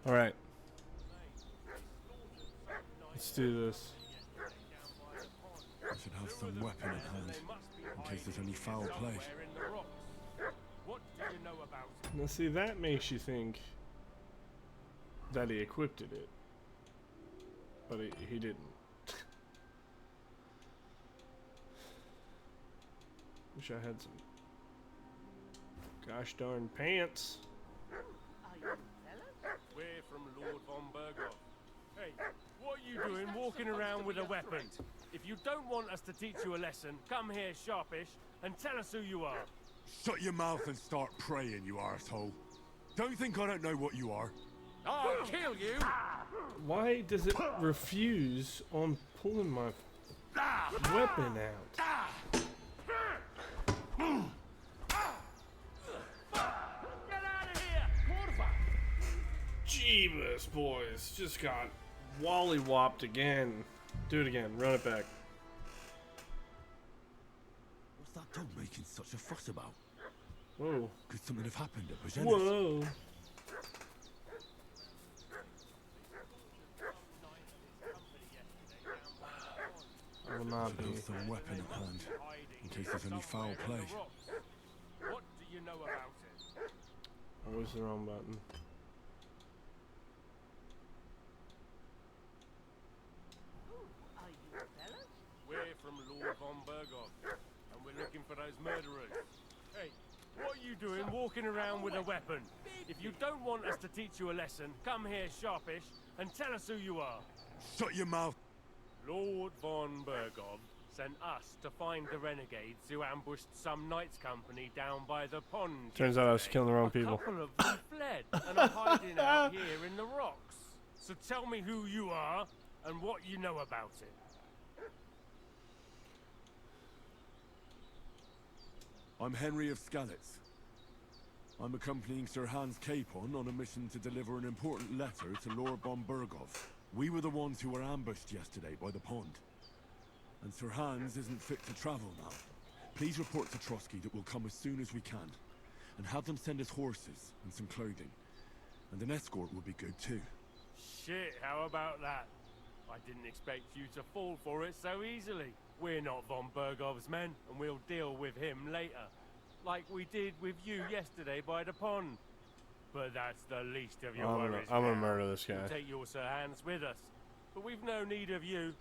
Alright. Let's do this. I should have some weapon at hand, in case there's any foul play. What do you know about it? Now see, that makes you think that he equipped it. But he didn't. Wish I had some gosh darn pants. Are you fellas? We're from Lord von Berghoff. Hey, what are you doing walking around with a weapon? If you don't want us to teach you a lesson, come here sharpish and tell us who you are. Shut your mouth and start praying, you arsehole. Don't think I don't know what you are. I'll kill you! Why does it refuse on pulling my weapon out? Get out of here! Corva! Jeebus, boys. Just got wally-whopped again. Do it again. Run it back. What's that dog making such a fuss about? Whoa. Could something have happened at Bajenis? Whoa. I will not be. Have some weapon at hand, in case there's any foul play. What do you know about it? I was the wrong button. Are you fellas? We're from Lord von Berghoff, and we're looking for those murderers. Hey, what are you doing walking around with a weapon? If you don't want us to teach you a lesson, come here sharpish and tell us who you are. Shut your mouth. Lord von Berghoff sent us to find the renegades who ambushed some knights company down by the pond. Turns out I was killing the wrong A people. couple of them fled and are hiding out here in the rocks. So tell me who you are and what you know about it. I'm Henry of Skalitz. I'm accompanying Sir Hans Capon on a mission to deliver an important letter to Lord von Berghoff. We were the ones who were ambushed yesterday by the pond. And Sir Hans isn't fit to travel now. Please report to Trotsky that we'll come as soon as we can. And have them send us horses and some clothing. And an escort would be good too. Shit, how about that? I didn't expect you to fall for it so easily. We're not von Berghoff's men, and we'll deal with him later. Like we did with you yesterday by the pond. But that's the least of your worries. I'm gonna now. murder this guy. We'll take your Sir Hans with us. But we've no need of you.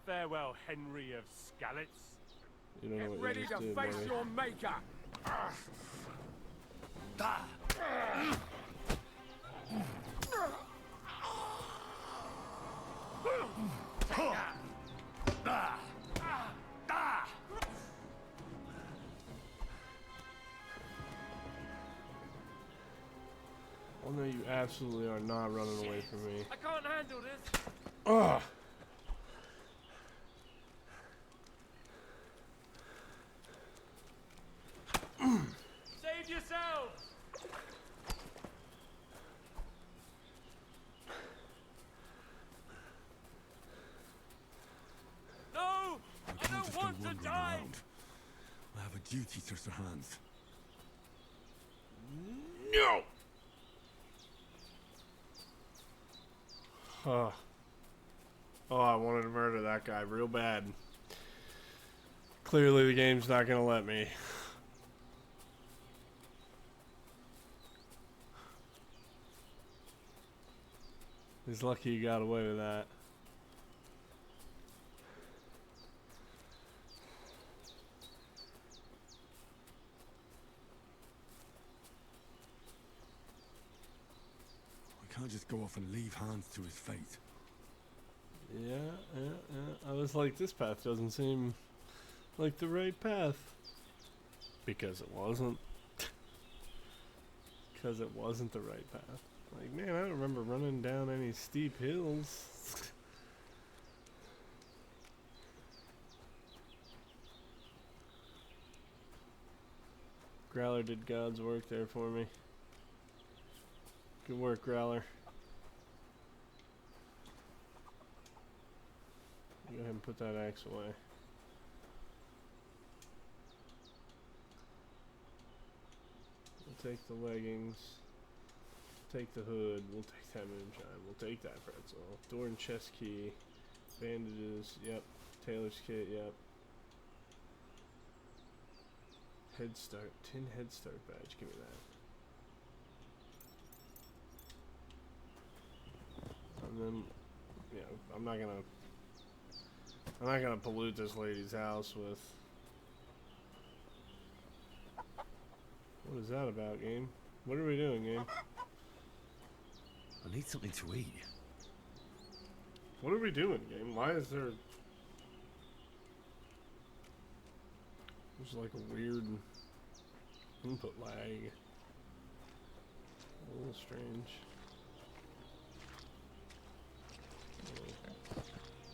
Farewell, Henry of Skalitz. You don't know Get what ready you to just did, face buddy. your maker. Oh no, you absolutely are not running away from me. I can't handle this. Ugh. Save yourselves. No, I can't don't just go want to wandering die. around. I have a duty to Sir Hans. No! Oh, I wanted to murder that guy real bad. Clearly the game's not gonna let me. He's lucky he got away with that. I can't just go off and leave Hans to his fate. Yeah. I was like, this path doesn't seem like the right path. Because it wasn't. Because it wasn't the right path. Like, man, I don't remember running down any steep hills. Growler did God's work there for me. Good work, Growler. Go ahead and put that axe away. I'll take the leggings. take the hood. We'll take that moonshine. We'll take that pretzel. Door and chest key. Bandages. Yep. Tailor's kit. Yep. Head start. Tin head start badge. Give me that. And then, yeah, I'm not gonna pollute this lady's house with. What is that about, game? What are we doing, game? I need something to eat. What are we doing, game? Why is there... There's like a weird input lag. A little strange.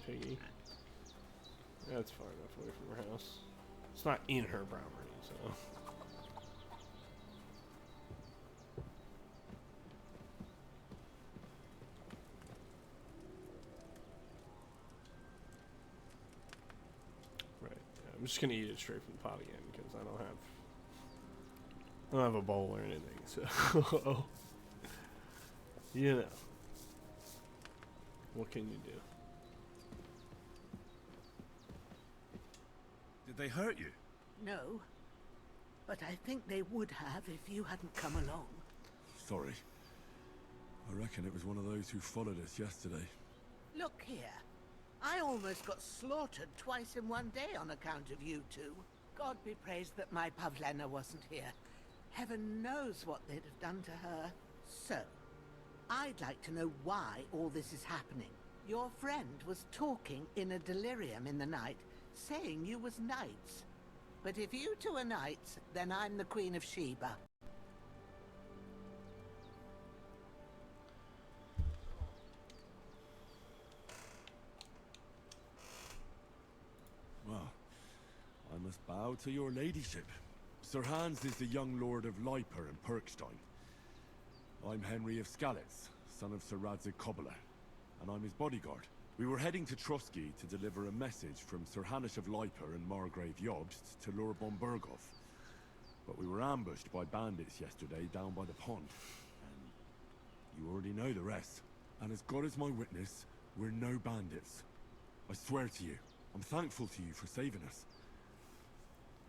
Piggy. That's far enough away from her house. It's not in her property, so... I'm just gonna eat it straight from the pot again because I don't have a bowl or anything. So, you know, what can you do? Did they hurt you? No. But I think they would have if you hadn't come along. Sorry. I reckon it was one of those who followed us yesterday. Look here. I almost got slaughtered twice in one day on account of you two. God be praised that my Pavlena wasn't here. Heaven knows what they'd have done to her. So, I'd like to know why all this is happening. Your friend was talking in a delirium in the night, saying you was knights. But if you two are knights, then I'm the Queen of Sheba. Well, I must bow to your ladyship. Sir Hans is the young lord of Leiper and Perkstein. I'm Henry of Skalitz, son of Sir Radzig Kobyla, and I'm his bodyguard. We were heading to Trotsky to deliver a message from Sir Hanush of Leiper and Margrave Jobst to Lord von Berghoff. But we were ambushed by bandits yesterday down by the pond. And you already know the rest. And as God is my witness, we're no bandits. I swear to you, I'm thankful to you for saving us.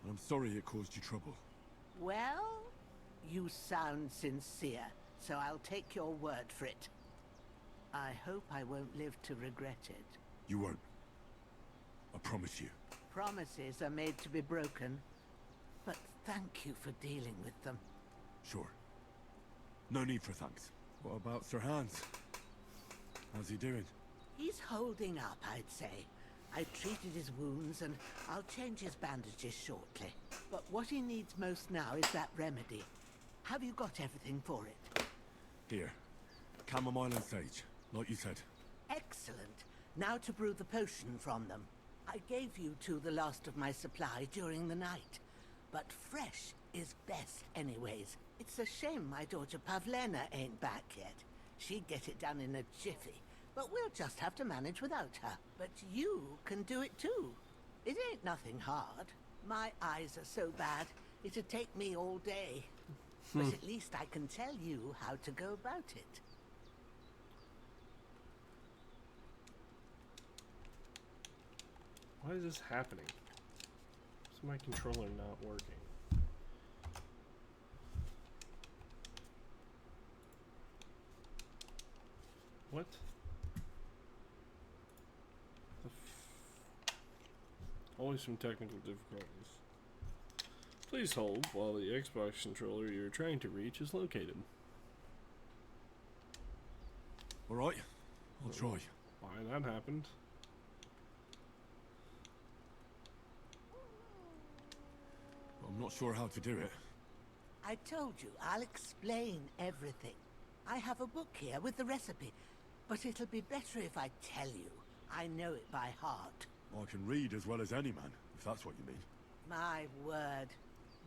And I'm sorry it caused you trouble. Well, you sound sincere, so I'll take your word for it. I hope I won't live to regret it. You won't. I promise you. Promises are made to be broken, but thank you for dealing with them. Sure. No need for thanks. What about Sir Hans? How's he doing? He's holding up, I'd say. I treated his wounds and I'll change his bandages shortly. But what he needs most now is that remedy. Have you got everything for it? Here. Chamomile and sage, like you said. Excellent. Now to brew the potion from them. I gave you two the last of my supply during the night. But fresh is best anyways. It's a shame my daughter Pavlena ain't back yet. She'd get it done in a jiffy. But we'll just have to manage without her. But you can do it too. It ain't nothing hard. My eyes are so bad, it'd take me all day. But at least I can tell you how to go about it. Why is this happening? Is my controller not working? What? Always some technical difficulties. Please hold while the Xbox controller you're trying to reach is located. Alright, I'll try. Why that happened? I'm not sure how to do it. I told you, I'll explain everything. I have a book here with the recipe, but it'll be better if I tell you. I know it by heart. I can read as well as any man, if that's what you mean. My word.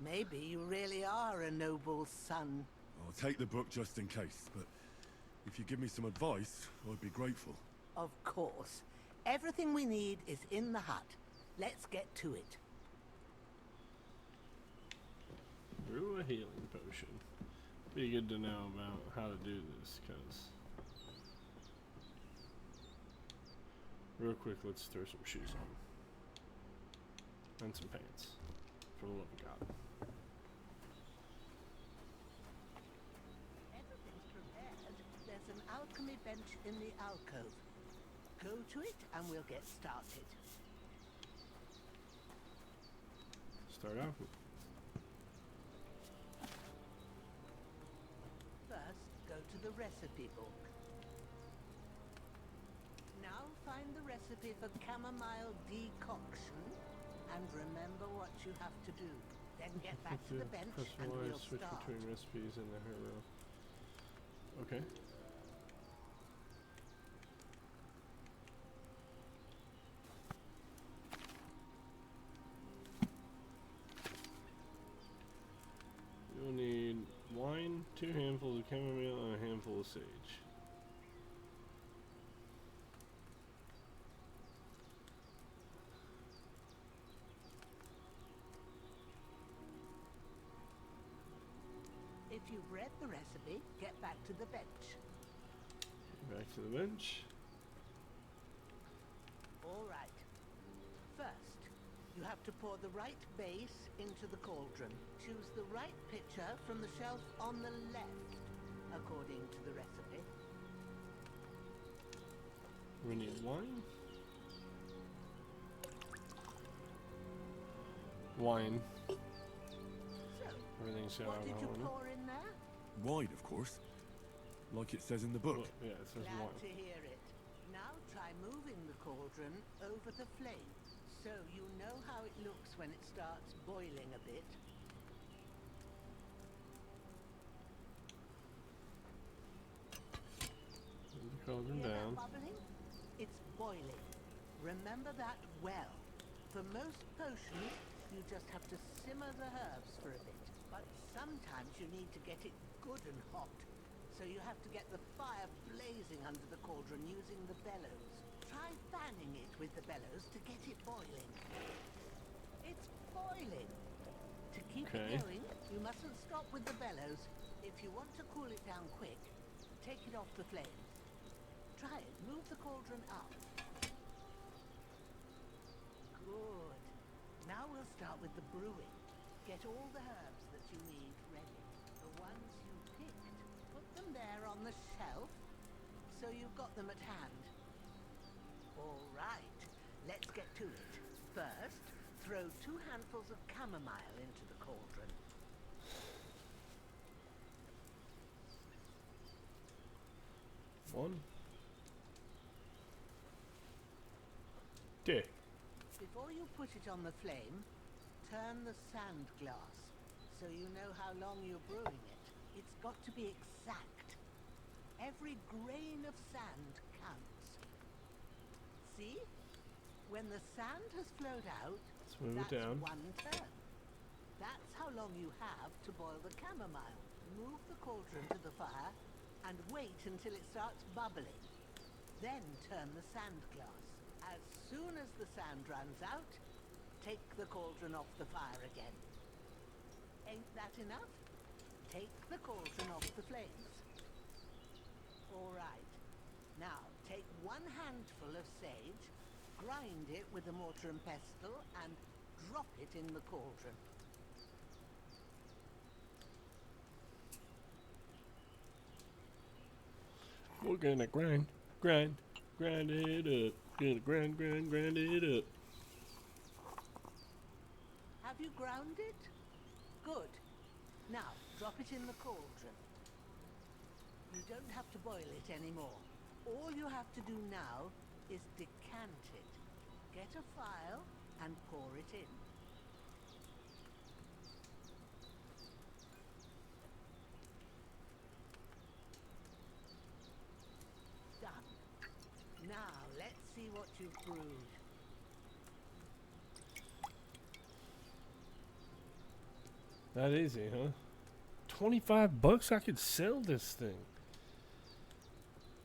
Maybe you really are a noble son. I'll take the book just in case, but if you give me some advice, I'd be grateful. Of course. Everything we need is in the hut. Let's get to it. Brew a healing potion. be good to know about how to do this, because real quick, let's throw some shoes on and some pants, for the love of God. Everything's prepared. There's an alchemy bench in the alcove. Go to it and we'll get started. Start off. First, go to the recipe book. Now find the recipe for chamomile decoction and remember what you have to do. Then get back to the bench and we'll Switch start. between recipes in the hero. Okay. You'll need wine, 2 handfuls of chamomile, and a handful of sage. If you've read the recipe, get back to the bench. Back to the bench. All right. First, you have to pour the right base into the cauldron. Choose the right pitcher from the shelf on the left, according to the recipe. We need wine. Wine. So, Everything's got what did you alcohol in it. pour in there? Wine, of course. Like it says in the book. Well, yeah, it says Glad wine. to hear it. Now try moving the cauldron over the flame, so you know how it looks when it starts boiling a bit. Move the cauldron Hear down. that bubbling? It's boiling. Remember that well. For most potions, you just have to simmer the herbs for a bit. But sometimes you need to get it good and hot. So you have to get the fire blazing under the cauldron using the bellows. Try fanning it with the bellows to get it boiling. It's boiling. To keep Okay. it going, you mustn't stop with the bellows. If you want to cool it down quick, take it off the flames. Try it. Move the cauldron up. Good. Now we'll start with the brewing. Get all the herbs that you need ready. The ones you picked. Put them there on the shelf, so you've got them at hand. All right. Let's get to it. First, throw 2 handfuls of chamomile into the cauldron. One. Okay. Before you put it on the flame, turn the sand glass so you know how long you're brewing it. It's got to be exact. Every grain of sand counts. See? When the sand has flowed out, Let's move that's it down. 1 turn. That's how long you have to boil the chamomile. Move the cauldron to the fire and wait until it starts bubbling. Then turn the sand glass. As soon as the sand runs out, take the cauldron off the fire again. Ain't that enough? Take the cauldron off the flames. All right. Now, take 1 handful of sage, grind it with a mortar and pestle, and drop it in the cauldron. We're gonna grind it up. Gonna grind it up. Have you ground it? Good. Now, drop it in the cauldron. You don't have to boil it anymore. All you have to do now is decant it. Get a file and pour it in. Done. Now, let's see what you've brewed. That easy, huh? $25? I could sell this thing.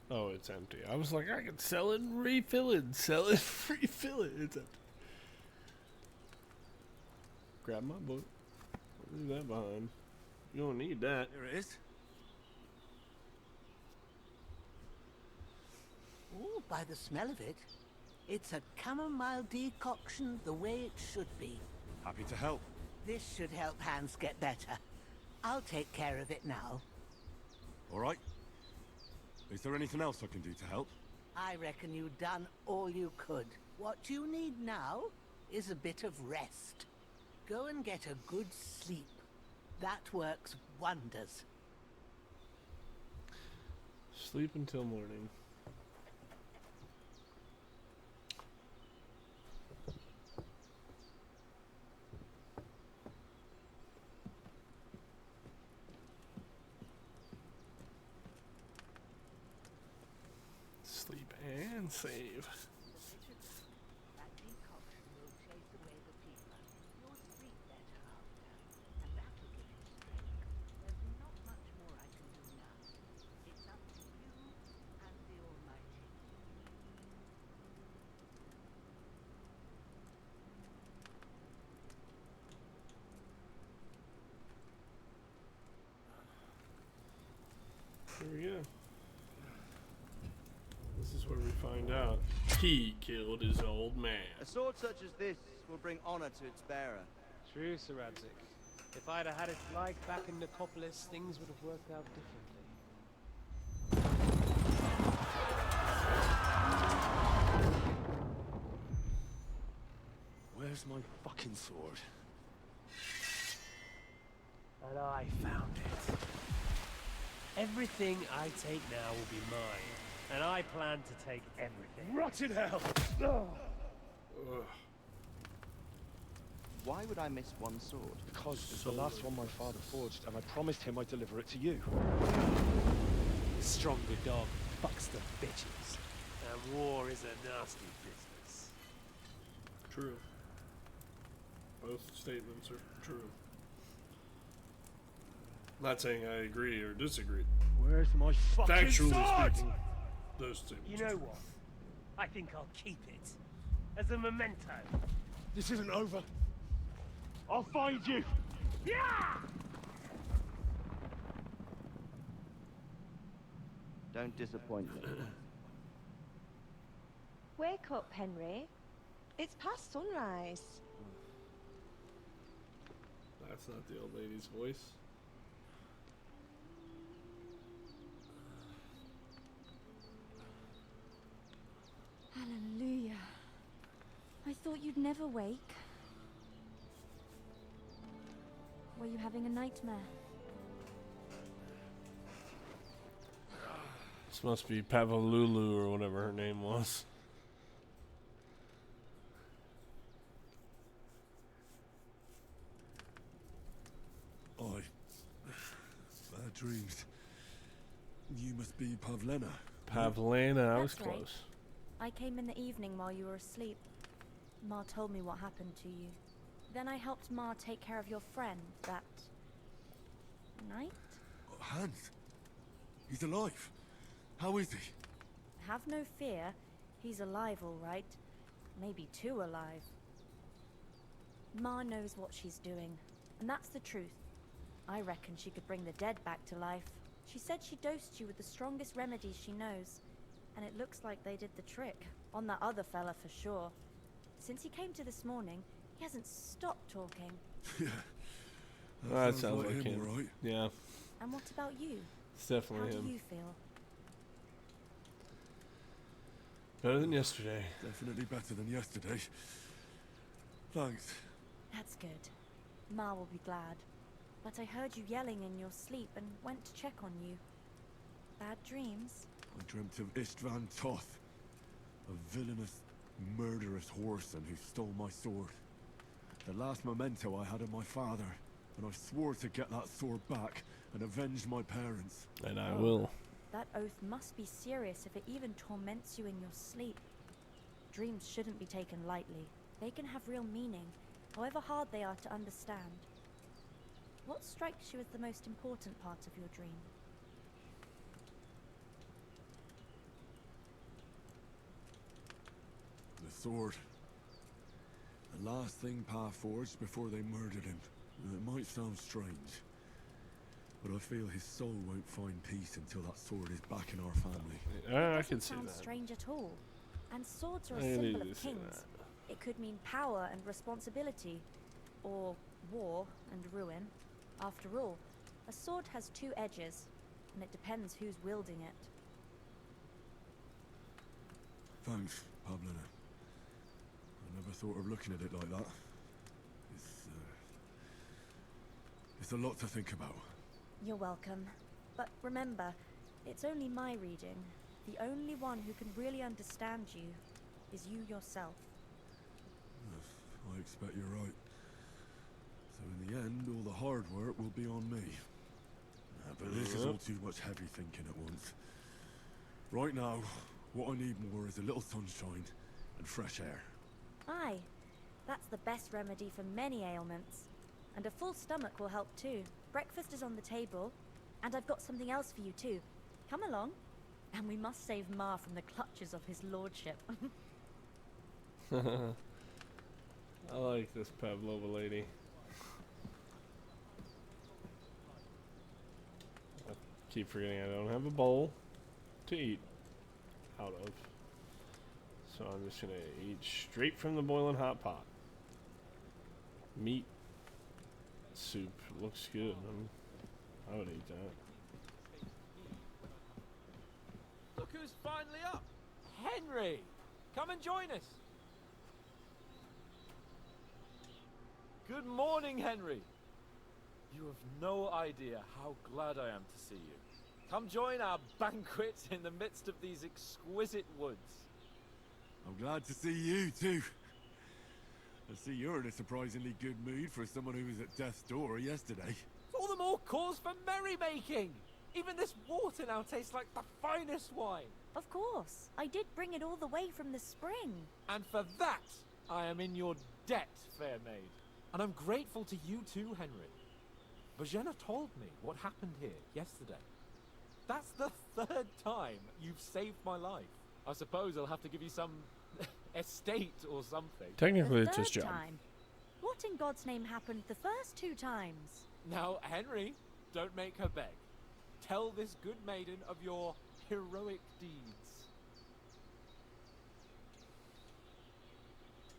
Oh, it's empty. I was like, I could sell it and refill it. Sell it, refill it. It's empty. Grab my book. Leave that behind. You don't need that. There it is. by the smell of it. It's a chamomile decoction the way it should be. Happy to help. This should help Hans get better. I'll take care of it now. All right. Is there anything else I can do to help? I reckon you've done all you could. What you need now is a bit of rest. Go and get a good sleep. That works wonders. Sleep until morning. Sleep and save. That decoction will chase away the fever. You'll sleep better after, and that'll give you strength. There's not much more I can do now. It's up to you and the Almighty. Here we go. This is where we find out he killed his old man. A sword such as this will bring honor to its bearer. True, Sir Radzik. If I'd have had it like back in Nicopolis, things would have worked out differently. Where's my fucking sword? And I found it. Everything I take now will be mine. And I plan to take everything. Rotted hell! Ugh. Why would I miss one sword? Because it's the last one my father forged, and I promised him I'd deliver it to you. Stronger dog fucks the bitches. And war is a nasty business. True. Both statements are true. Not saying I agree or disagree. Where's my fucking Factually sword? speaking, those statements. You know what? I think I'll keep it. As a memento. This isn't over. I'll find you! Yeah! Don't disappoint me. Wake up, Henry. It's past sunrise. That's not the old lady's voice. Hallelujah. I thought you'd never wake. Were you having a nightmare? This must be Pavolulu or whatever her name was. Bad dreams. You must be Pavlena. Pavlena, I was That's right. close. I came in the evening while you were asleep. Ma told me what happened to you. Then I helped Ma take care of your friend that night. Hans. He's alive. How is he? Have no fear. He's alive, all right. Maybe too alive. Ma knows what she's doing, and that's the truth. I reckon she could bring the dead back to life. She said she dosed you with the strongest remedies she knows, and it looks like they did the trick. On that other fella for sure. Since he came to this morning, he hasn't stopped talking. Yeah. That sounds like him. all right. Yeah, And what about you? it's How definitely do him. you feel? Better than yesterday. Definitely better than yesterday. Thanks. That's good. Ma will be glad. But I heard you yelling in your sleep and went to check on you. Bad dreams? I dreamt of Istvan Toth, a villainous, murderous whoreson who stole my sword. The last memento I had of my father, and I swore to get that sword back and avenge my parents. And I Oh. will. That oath must be serious if it even torments you in your sleep. Dreams shouldn't be taken lightly. They can have real meaning, however hard they are to understand. What strikes you as the most important part of your dream? The sword. The last thing Pa forged before they murdered him. It might sound strange, but I feel his soul won't find peace until that sword is back in our family. I Doesn't can see sound that. strange at all. And swords are a I symbol needed of to say kings. that. It could mean power and responsibility, or war and ruin. After all, a sword has two edges, and it depends who's wielding it. Thanks, Pavlina. I never thought of looking at it like that. It's a lot to think about. You're welcome. But remember, it's only my reading. The only one who can really understand you is you yourself. Yes, I expect you're right. So in the end, all the hard work will be on me. But this is all too much heavy thinking at once. Right now, what I need more is a little sunshine and fresh air. Aye, that's the best remedy for many ailments. And a full stomach will help too. Breakfast is on the table, and I've got something else for you too. Come along, and we must save Ma from the clutches of his lordship. I like this Pavlova lady. I keep forgetting I don't have a bowl to eat out of. So I'm just gonna eat straight from the boiling hot pot. Meat soup looks good. I would eat that. Look who's finally up! Henry! Come and join us! Good morning, Henry! You have no idea how glad I am to see you. Come join our banquet in the midst of these exquisite woods. I'm glad to see you too. I see you're in a surprisingly good mood for someone who was at death's door yesterday. All the more cause for merrymaking! Even this water now tastes like the finest wine. Of course, I did bring it all the way from the spring. And for that, I am in your debt, fair maid. And I'm grateful to you too, Henry. Bojena told me what happened here yesterday. That's the third time you've saved my life. I suppose I'll have to give you some estate or something. Technically, The it's his third job. time. What in God's name happened the first two times? Now, Henry, don't make her beg. Tell this good maiden of your heroic deeds.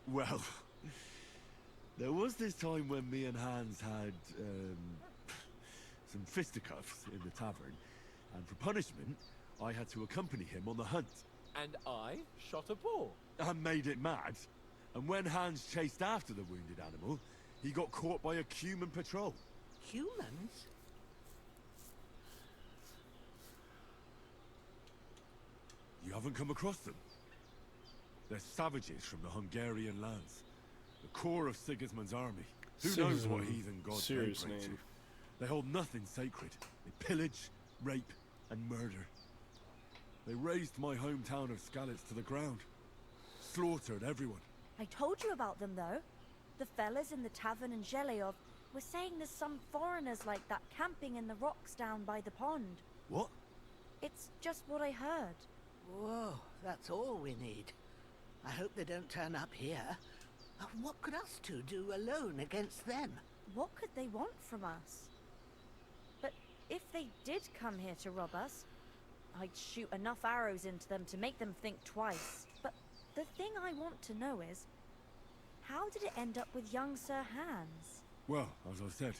Well, there was this time when me and Hans had some fisticuffs in the tavern, and for punishment, I had to accompany him on the hunt. And I shot a boar. And made it mad. And when Hans chased after the wounded animal, he got caught by a human patrol. Humans? You haven't come across them? They're savages from the Hungarian lands. The core of Sigismund's army. Who knows what Sigismund. heathen gods they Serious pray to. name. They hold nothing sacred. They pillage, rape, and murder. They razed my hometown of Skalitz to the ground. Slaughtered everyone. I told you about them though. The fellas in the tavern in Zheleov were saying there's some foreigners like that camping in the rocks down by the pond. What? It's just what I heard. Whoa, that's all we need. I hope they don't turn up here. What could us two do alone against them? What could they want from us? But if they did come here to rob us, I'd shoot enough arrows into them to make them think twice. But the thing I want to know is, how did it end up with young Sir Hans? Well, as I said,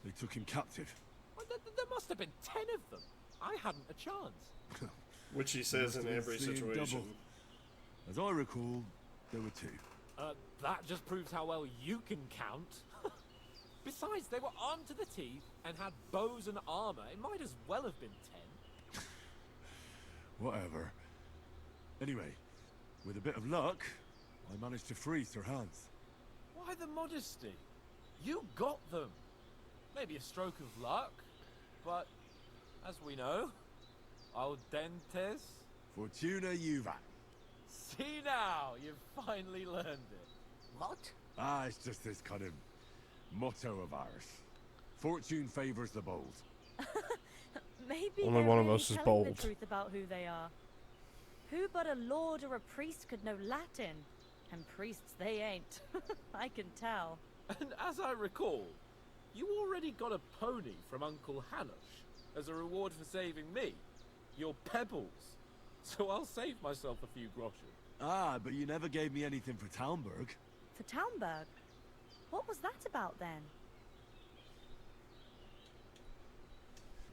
they took him captive. Well, there must have been 10 of them. I hadn't a chance. Which he says in Must have every been seeing situation. double. As I recall, there were 2. That just proves how well you can count. Besides, they were armed to the teeth and had bows and armor. It might as well have been 10. Whatever. Anyway, with a bit of luck, I managed to free Sir Hans. Why the modesty? You got them. Maybe a stroke of luck, but as we know, al dentes. Fortuna Juvat. See now, you've finally learned it. What? Ah, it's just this kind of motto of ours. Fortune favors the bold. Maybe Only they're one of really us is telling bold. the truth about who they are. Who but a lord or a priest could know Latin? And priests they ain't. I can tell. And as I recall, you already got a pony from Uncle Hanosh as a reward for saving me. Your pebbles. So I'll save myself a few groschen. Ah, but you never gave me anything for Talmberg. For Townburg? What was that about then?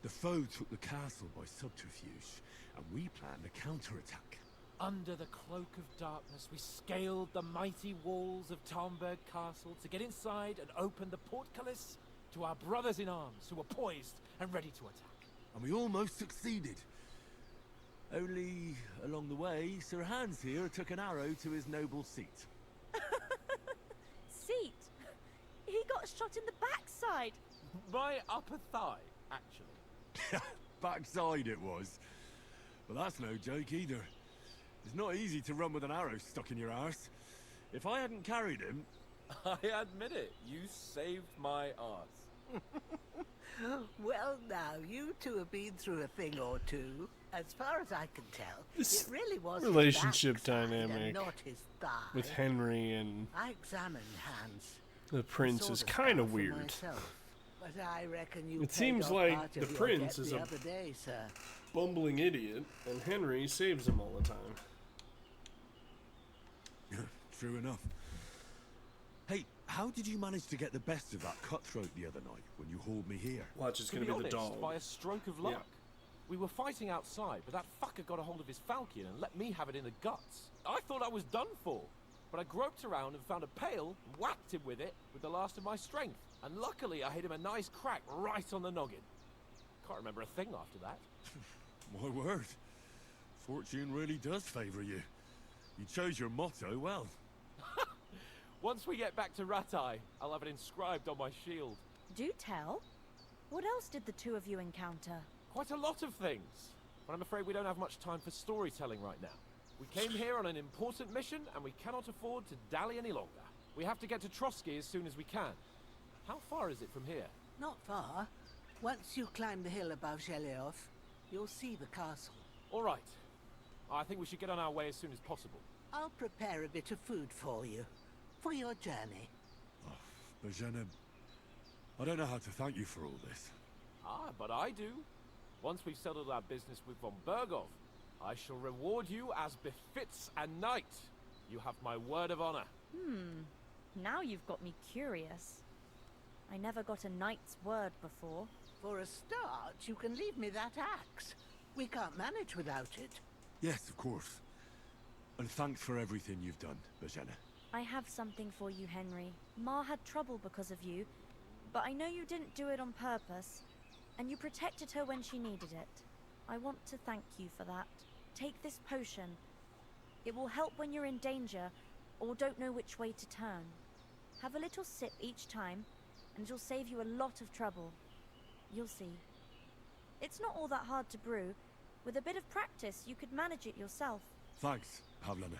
The foe took the castle by subterfuge, and we planned a counterattack. Under the cloak of darkness, we scaled the mighty walls of Talmberg Castle to get inside and open the portcullis to our brothers in arms who were poised and ready to attack. And we almost succeeded. Only, along the way, Sir Hans here took an arrow to his noble seat. Seat? He got shot in the backside. My upper thigh, actually. Backside it was. But that's no joke either. It's not easy to run with an arrow stuck in your arse. If I hadn't carried him... I admit it, you saved my arse. Well, now, you two have been through a thing or two. As far as I can tell, This it really was his relationship backside and dynamic not his thigh. with Henry and I examined Hans. the prince Sort is of kind felt of for weird. myself, but I reckon you It paid seems off like part the of your prince debt is the a- other day, sir. Bumbling idiot, and Henry saves him all the time. True enough. Hey, how did you manage to get the best of that cutthroat the other night when you hauled me here? Watch, it's To gonna be be the honest, dog. by a stroke of luck. Yeah. We were fighting outside, but that fucker got a hold of his falcon and let me have it in the guts. I thought I was done for, but I groped around and found a pail, whacked him with it with the last of my strength, and luckily I hit him a nice crack right on the noggin. Can't remember a thing after that. My word. Fortune really does favour you. You chose your motto well. Once we get back to Ratai, I'll have it inscribed on my shield. Do tell. What else did the two of you encounter? Quite a lot of things, but I'm afraid we don't have much time for storytelling right now. We came here on an important mission, and we cannot afford to dally any longer. We have to get to Trotsky as soon as we can. How far is it from here? Not far. Once you climb the hill above Zheleov, you'll see the castle. All right. I think we should get on our way as soon as possible. I'll prepare a bit of food for you, for your journey. Bozhena, I don't know how to thank you for all this. Ah, but I do. Once we've settled our business with von Bergov, I shall reward you as befits a knight. You have my word of honor. Now you've got me curious. I never got a knight's word before. For a start, you can leave me that axe. We can't manage without it. Yes, of course. And thanks for everything you've done, Bozhena. I have something for you, Henry. Ma had trouble because of you, but I know you didn't do it on purpose, and you protected her when she needed it. I want to thank you for that. Take this potion. It will help when you're in danger or don't know which way to turn. Have a little sip each time, and it'll save you a lot of trouble. You'll see. It's not all that hard to brew. With a bit of practice, you could manage it yourself. Thanks, Pavlena.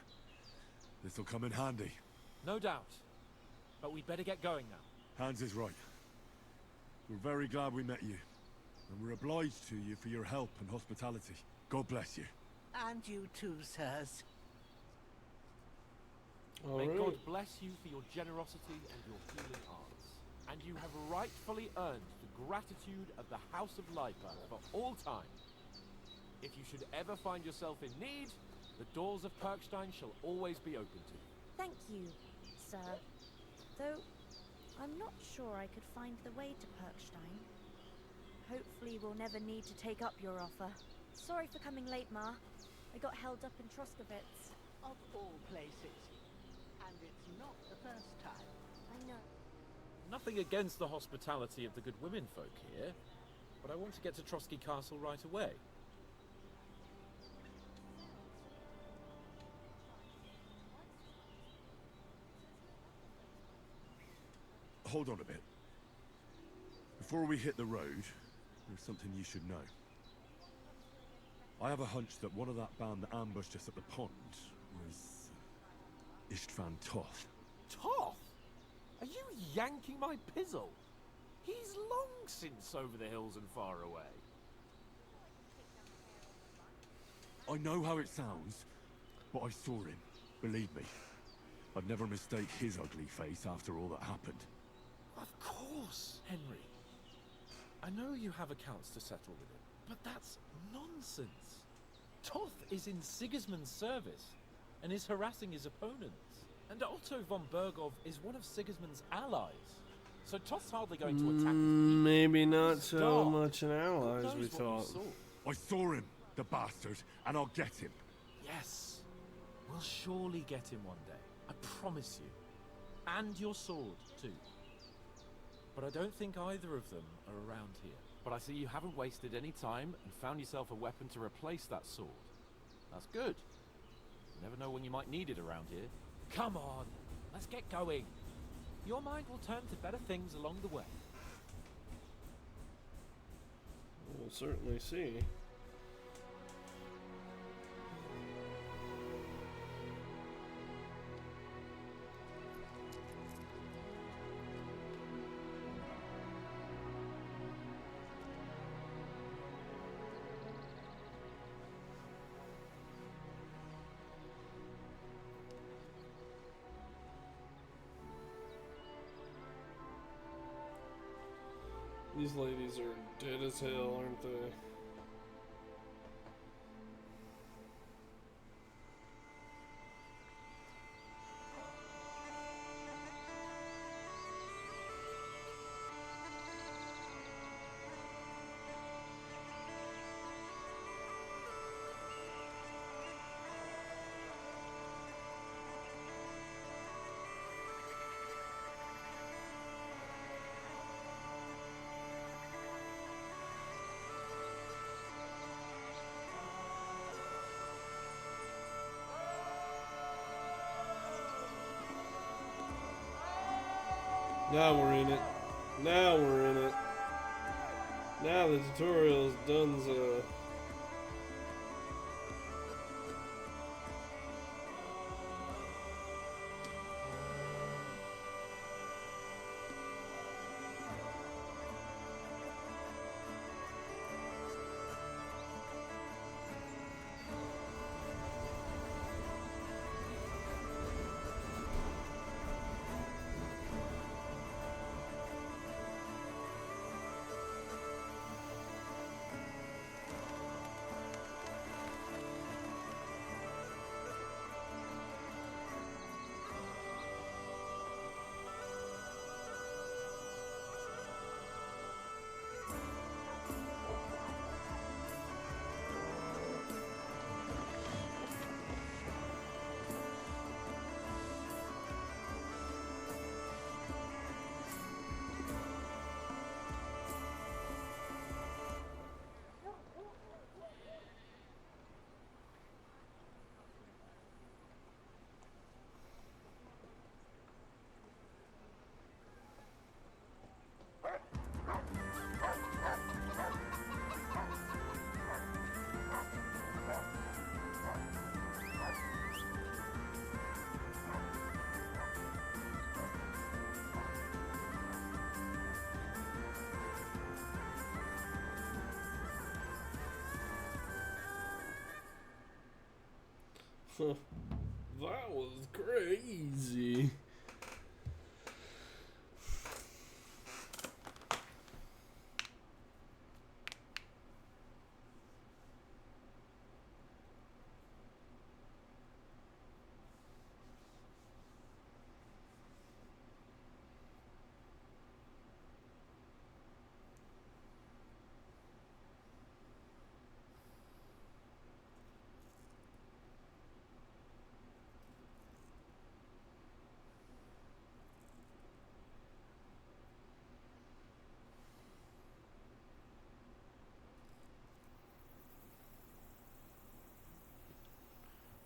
This'll come in handy. No doubt. But we'd better get going now. Hans is right. We're very glad we met you. And we're obliged to you for your help and hospitality. God bless you. And you too, sirs. May Alright. God bless you for your generosity and your healing arts. And you have rightfully earned the gratitude of the House of Lipa for all time. If you should ever find yourself in need, the doors of Perkstein shall always be open to you. Thank you, sir. Though, I'm not sure I could find the way to Perkstein. Hopefully we'll never need to take up your offer. Sorry for coming late, Ma. I got held up in Troskowitz. Of all places. And it's not the first time. I know. Nothing against the hospitality of the good women folk here, but I want to get to Trotsky Castle right away. Hold on a bit. Before we hit the road, there's something you should know. I have a hunch that one of that band that ambushed us at the pond was Istvan Toth. Toth? Are you yanking my pizzle? He's long since over the hills and far away. I know how it sounds, but I saw him. Believe me. I'd never mistake his ugly face after all that happened. Of course, Henry. I know you have accounts to settle with him, but that's nonsense. Toth is in Sigismund's service. and is harassing his opponents. And Otto von Bergov is one of Sigismund's allies. So Toth's hardly going to attack his people. Maybe not so Stop. much an ally God as we knows what you thought. saw. I saw him, the bastard, and I'll get him. Yes. We'll surely get him one day. I promise you. And your sword, too. But I don't think either of them are around here. But I see you haven't wasted any time and found yourself a weapon to replace that sword. That's good. You never know when you might need it around here. Come on, let's get going. Your mind will turn to better things along the way. We'll certainly see. These ladies are dead as hell, aren't they? Now we're in it. Now we're in it. Now the tutorial's donezo. That was crazy.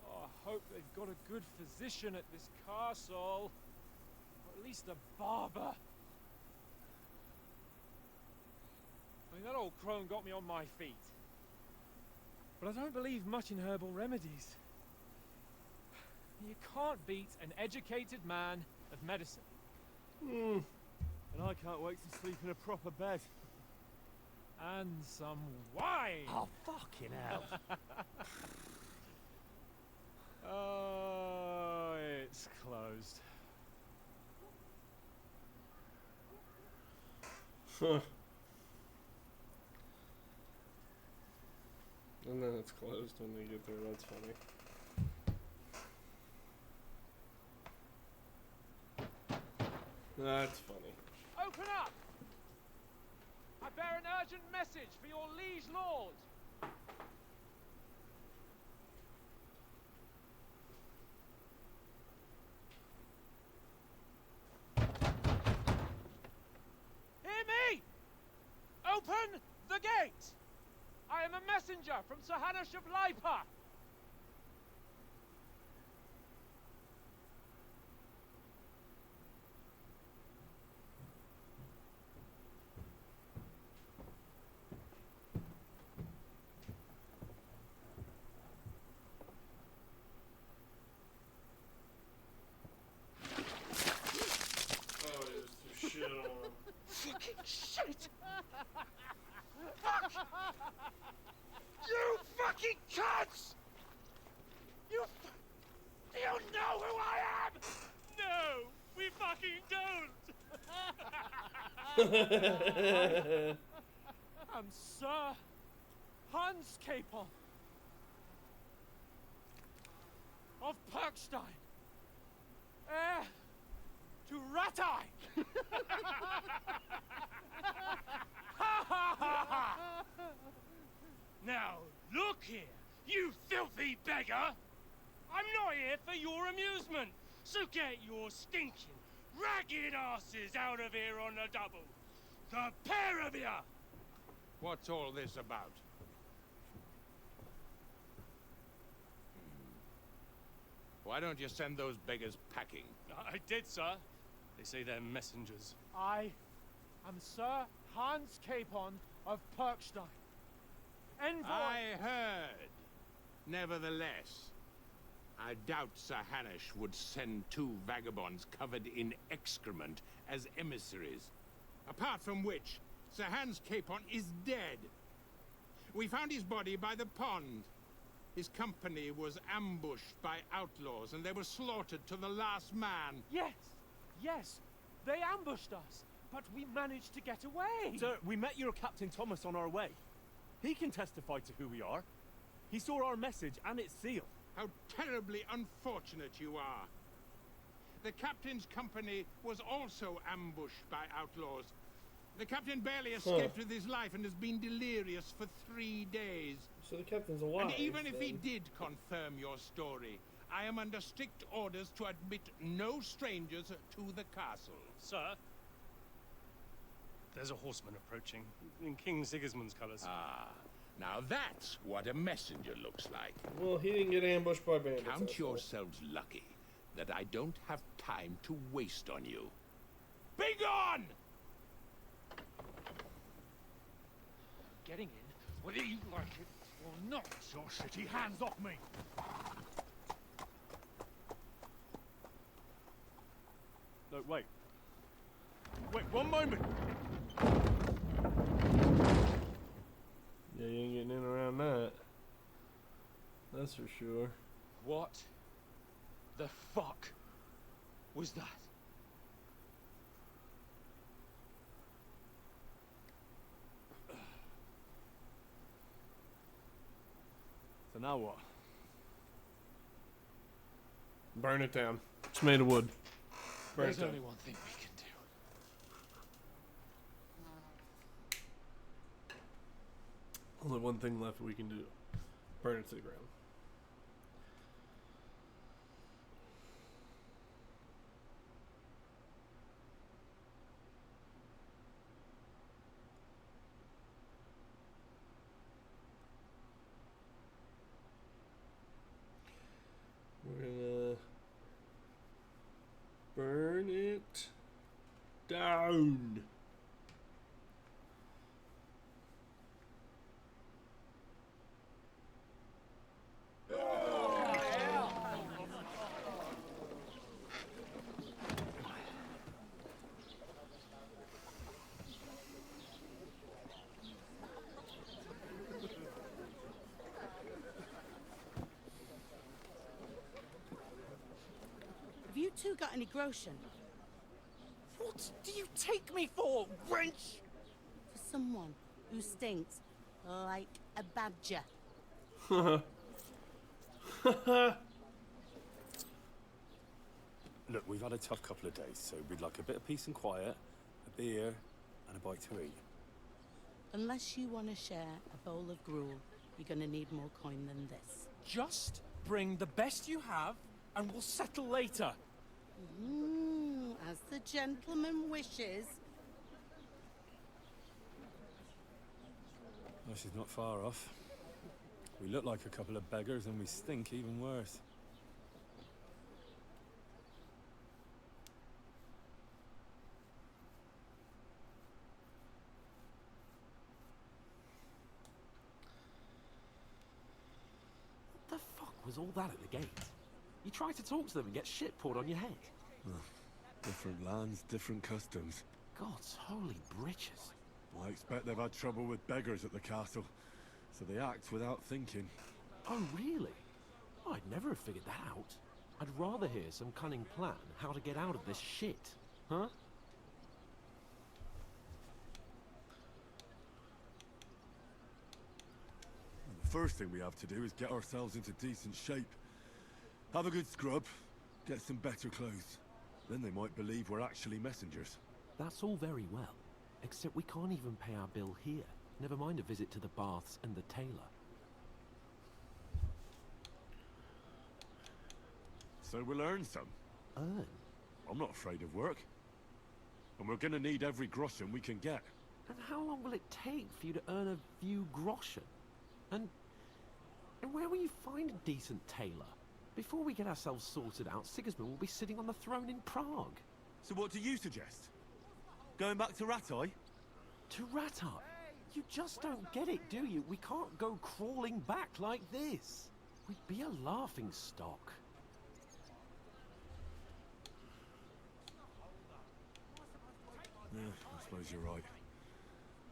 I hope they've got a good physician at this castle. Or at least a barber. I mean, that old crone got me on my feet. But I don't believe much in herbal remedies. You can't beat an educated man of medicine. And I can't wait to sleep in a proper bed. And some wine! Oh, fucking hell. Oh, it's closed. Huh. And then it's closed when they get there. That's funny. That's funny. Open up! I bear an urgent message for your liege lord. Hear me! Open the gate! I am a messenger from Sir Hanush of Lipa. Oh, it was too shit on him. Fucking shit! Fuck! You fucking cunts! Do you know who I am? No, we fucking don't! I'm Sir Hans Capon of Perkstein, heir to Ratai! Now, look here, you filthy beggar! I'm not here for your amusement, so get your stinking, ragged asses out of here on the double. The pair of you! What's all this about? Why don't you send those beggars packing? I did, sir. They say they're messengers. I am Sir Hans Capon of Perkstein. Envoy! I heard. Nevertheless, I doubt Sir Hanush would send two vagabonds covered in excrement as emissaries. Apart from which, Sir Hans Capon is dead. We found his body by the pond. His company was ambushed by outlaws, and they were slaughtered to the last man. Yes, they ambushed us, but we managed to get away. Sir, we met your Captain Thomas on our way. He can testify to who we are. He saw our message and its seal. How terribly unfortunate you are. The captain's company was also ambushed by outlaws. The captain barely escaped with his life and has been delirious for 3 days. So the captain's alive. And even if he did confirm your story, I am under strict orders to admit no strangers to the castle. Sir, there's a horseman approaching in King Sigismund's colours. Ah, now that's what a messenger looks like. Well, he didn't get ambushed by bandits. Count that's all. yourselves lucky that I don't have time to waste on you. Be gone! Getting in, whether you like it or not. Your shitty hands off me! No, wait. Wait, one moment! Yeah, you ain't getting in around that. That's for sure. What the fuck was that? So now what? Burn it down. It's made of wood. Burn There's it down. only one thing we can do. Only one thing left we can do. Burn it to the ground. We're gonna burn it down. Have you two got any groschen? What do you take me for, wench? For someone who stinks like a badger. Look, we've had a tough couple of days, so we'd like a bit of peace and quiet, a beer, and a bite to eat. Unless you want to share a bowl of gruel, you're gonna need more coin than this. Just bring the best you have, and we'll settle later. As the gentleman wishes. Well, she's not far off. We look like a couple of beggars, and we stink even worse. What the fuck was all that at the gate? You try to talk to them and get shit poured on your head. Different lands, different customs. God's holy britches. I expect they've had trouble with beggars at the castle, so they act without thinking. Oh, really? I'd never have figured that out. I'd rather hear some cunning plan how to get out of this shit. Huh? The first thing we have to do is get ourselves into decent shape. Have a good scrub, get some better clothes. Then they might believe we're actually messengers. That's all very well, except we can't even pay our bill here. Never mind a visit to the baths and the tailor. So we'll earn some. Earn? I'm not afraid of work. And we're gonna need every groschen we can get. And how long will it take for you to earn a few groschen? And where will you find a decent tailor? Before we get ourselves sorted out, Sigismund will be sitting on the throne in Prague. So what do you suggest? Going back to Ratai? To Ratai? You just don't get it, do you? We can't go crawling back like this. We'd be a laughing stock. Yeah, I suppose you're right.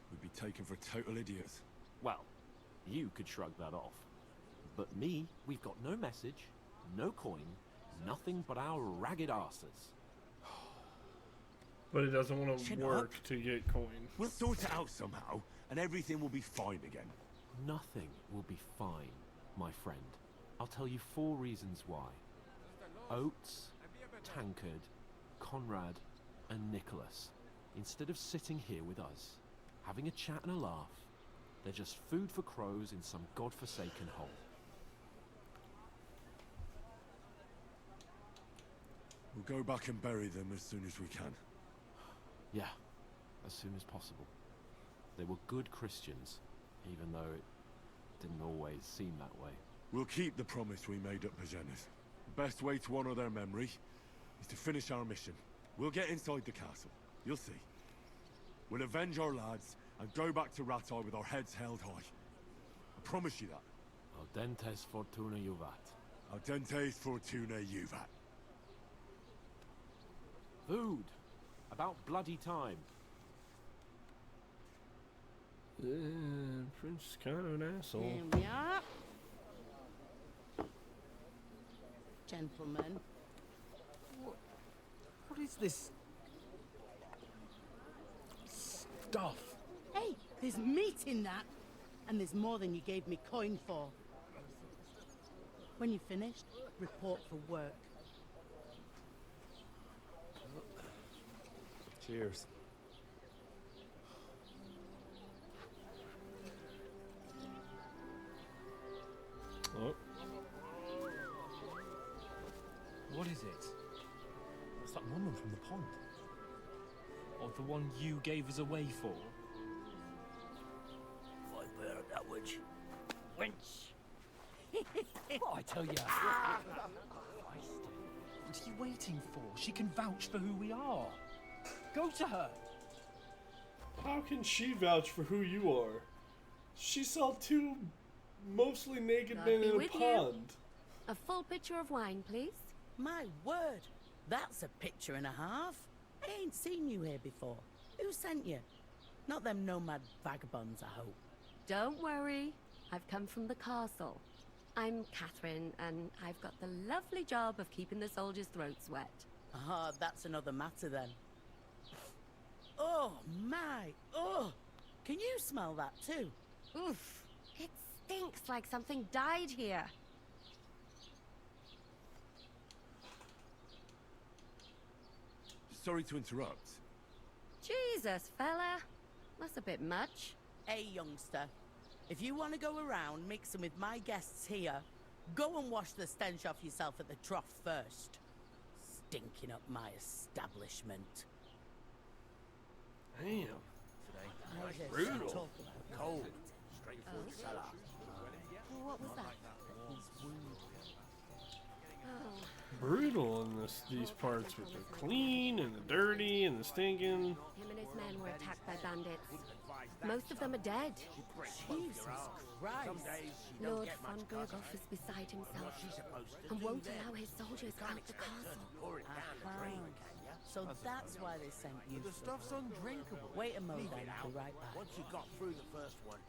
We'd be taken for total idiots. Well, you could shrug that off. But me, we've got no message, no coin, nothing but our ragged arses. But it doesn't want to Chin work up. to get coin. We'll sort it out somehow, and everything will be fine again. Nothing will be fine, my friend. I'll tell you 4 reasons why. Oates, Tankard, Conrad, and Nicholas. Instead of sitting here with us, having a chat and a laugh, they're just food for crows in some godforsaken hole. We'll go back and bury them as soon as we can. Yeah, as soon as possible. They were good Christians, even though it didn't always seem that way. We'll keep the promise we made at Pagenas. The best way to honor their memory is to finish our mission. We'll get inside the castle. You'll see. We'll avenge our lads and go back to Ratai with our heads held high. I promise you that. Audentes fortuna juvat. Audentes fortuna juvat. Food! About bloody time. Prince is kind of an asshole. Here we are. Gentlemen. What is this stuff? Hey, there's meat in that. And there's more than you gave me coin for. When you're finished, report for work. Cheers. Oh, What is it? What's that woman from the pond? Or the one you gave us away for? I bear that witch. Wench! What I tell you. What are you waiting for? She can vouch for who we are. Go to her. how can she vouch for who you are? She saw 2 mostly naked God men be in a with you. pond. A full pitcher of wine, please. My word, that's a picture and a half. I ain't seen you here before. Who sent you? Not them nomad vagabonds, I hope. Don't worry, I've come from the castle. I'm Catherine, and I've got the lovely job of keeping the soldiers' throats wet. Ah, that's another matter then. Oh, my! Oh! Can you smell that too? Oof, it stinks like something died here. Sorry to interrupt. Jesus, fella. That's a bit much. Hey, youngster. If you want to go around mixing with my guests here, go and wash the stench off yourself at the trough first. Stinking up my establishment. Damn. Brutal. Cold. Straight from the cellar. What was that? Oh, Brutal in these parts with the clean and the dirty and the stinking. him and his men were attacked by bandits. Most of them are dead. Jesus Christ. Lord von Burghoff is beside himself and won't allow his soldiers out the castle. So that's why they sent you. The stuff's undrinkable. Wait a moment, Leave it I'll be out. right back. Once you got through the first one.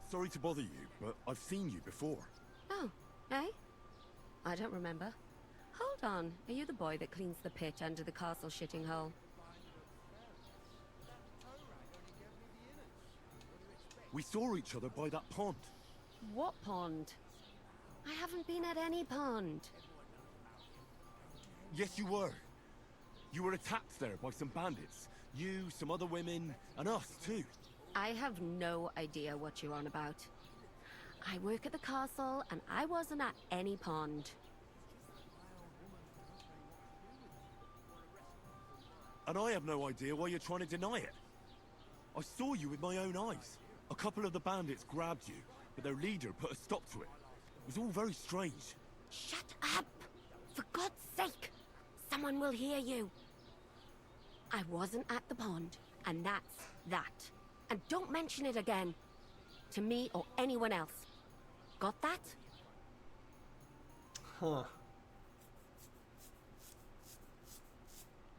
Sorry to bother you, but I've seen you before. Oh, eh? I don't remember. Hold on, are you the boy that cleans the pit under the castle shitting hole? We saw each other by that pond. What pond? I haven't been at any pond. Yes, you were. You were attacked there by some bandits. You, some other women, and us too. I have no idea what you're on about. I work at the castle, and I wasn't at any pond. And I have no idea why you're trying to deny it. I saw you with my own eyes. A couple of the bandits grabbed you, but their leader put a stop to it. It was all very strange. Shut up! For God's sake! Someone will hear you. I wasn't at the pond, and that's that. And don't mention it again. To me or anyone else. Got that? Huh.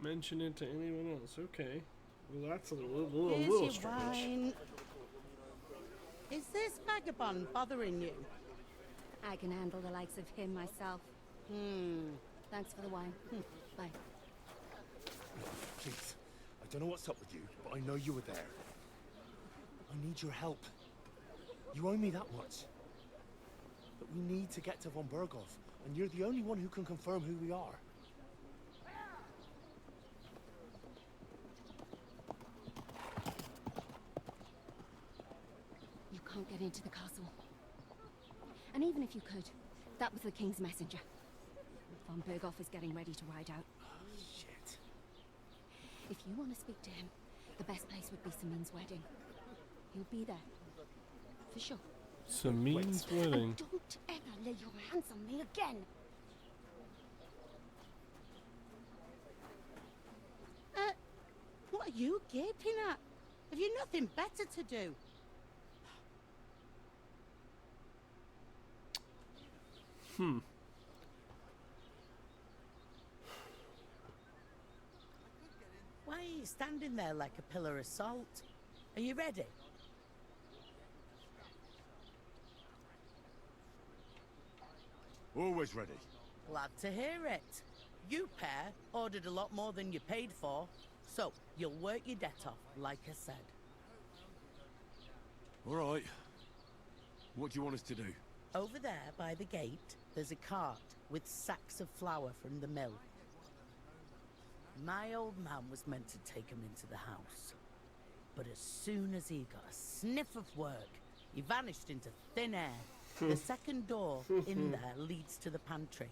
Mention it to anyone else. Okay. Well, that's a little Here's your strange. wine. Is this vagabond bothering you? I can handle the likes of him myself. Thanks for the wine. Bye. Please, I don't know what's up with you, but I know you were there. I need your help. You owe me that much. But we need to get to von Burghoff, and you're the only one who can confirm who we are. You can't get into the castle. And even if you could, that was the king's messenger. Von Burghoff is getting ready to ride out. Shit. If you want to speak to him, the best place would be Samin's wedding. He'll be there. For sure. Samin's wedding. And don't ever lay your hands on me again! What are you gaping at? Have you nothing better to do? Why are you standing there like a pillar of salt? Are you ready? Always ready. Glad to hear it. You pair ordered a lot more than you paid for, so you'll work your debt off, like I said. All right. What do you want us to do? Over there by the gate, there's a cart with sacks of flour from the mill. My old man was meant to take 'em into the house. But as soon as he got a sniff of work, he vanished into thin air. The second door in there leads to the pantry.